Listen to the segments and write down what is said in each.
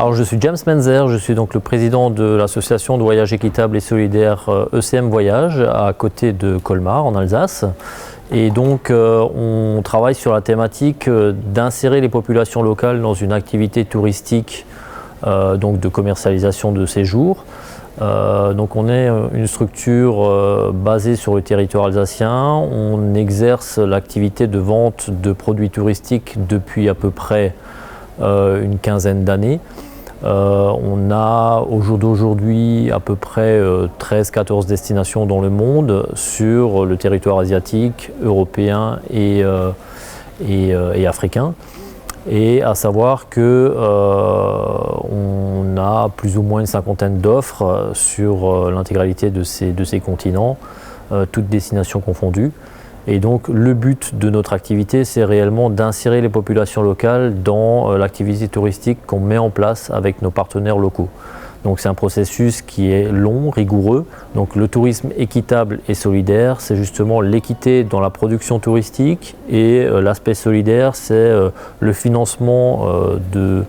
Alors je suis James Menzer, je suis donc le président de l'association de voyage équitable et solidaire ECM Voyage à côté de Colmar en Alsace. Et donc on travaille sur la thématique d'insérer les populations locales dans une activité touristique donc de commercialisation de séjours. Donc on est une structure basée sur le territoire alsacien. On exerce l'activité de vente de produits touristiques depuis à peu près une quinzaine d'années. On a au jour d'aujourd'hui à peu près 13-14 destinations dans le monde sur le territoire asiatique, européen et africain. Et à savoir que on a plus ou moins une cinquantaine d'offres sur l'intégralité de ces continents, toutes destinations confondues. Et donc le but de notre activité, c'est réellement d'insérer les populations locales dans l'activité touristique qu'on met en place avec nos partenaires locaux. Donc c'est un processus qui est long, rigoureux. Donc le tourisme équitable et solidaire, c'est justement l'équité dans la production touristique, et l'aspect solidaire, c'est le financement de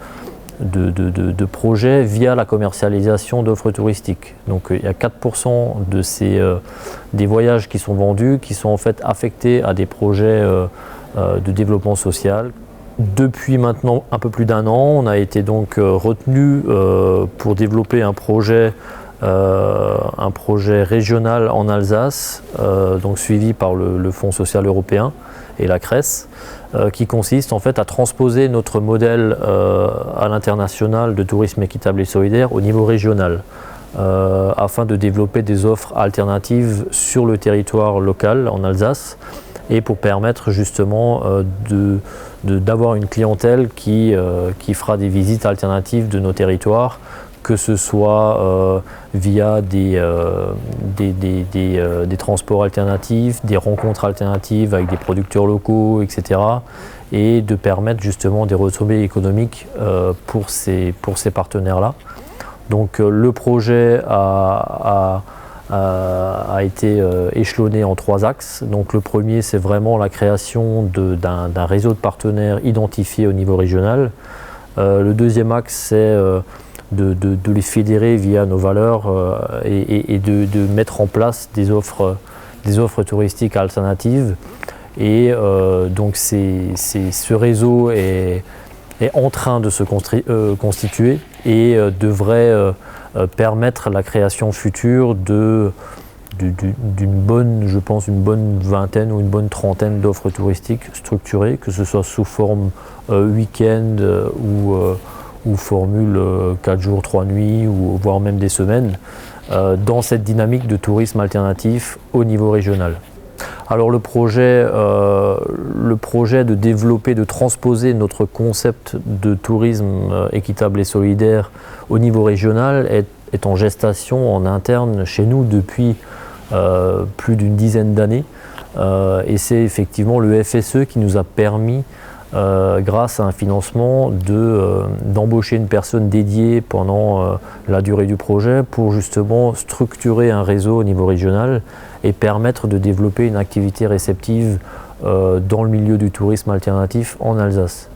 projets via la commercialisation d'offres touristiques. Donc il y a 4% des voyages qui sont vendus qui sont en fait affectés à des projets de développement social. Depuis maintenant un peu plus d'un an, on a été donc retenu pour développer un projet régional en Alsace, donc suivi par le Fonds social européen et la CRES, qui consiste en fait à transposer notre modèle à l'international de tourisme équitable et solidaire au niveau régional, afin de développer des offres alternatives sur le territoire local en Alsace, et pour permettre justement d'avoir une clientèle qui fera des visites alternatives de nos territoires, que ce soit via des transports alternatifs, des rencontres alternatives avec des producteurs locaux, etc. Et de permettre justement des retombées économiques pour ces partenaires-là. Donc le projet a été échelonné en 3 axes. Donc le premier, c'est vraiment la création d'un réseau de partenaires identifiés au niveau régional. Le deuxième axe, c'est de les fédérer via nos valeurs et de mettre en place des offres touristiques alternatives. Et donc ce réseau est en train de se constituer et devrait permettre la création future d'une bonne vingtaine ou une bonne trentaine d'offres touristiques structurées, que ce soit sous forme week-end ou formule 4 jours, 3 nuits, ou voire même des semaines, dans cette dynamique de tourisme alternatif au niveau régional. Alors le projet de développer, de transposer notre concept de tourisme équitable et solidaire au niveau régional est en gestation en interne chez nous depuis plus d'une dizaine d'années. Et c'est effectivement le FSE qui nous a permis, grâce à un financement, d'embaucher une personne dédiée pendant la durée du projet pour justement structurer un réseau au niveau régional et permettre de développer une activité réceptive dans le milieu du tourisme alternatif en Alsace.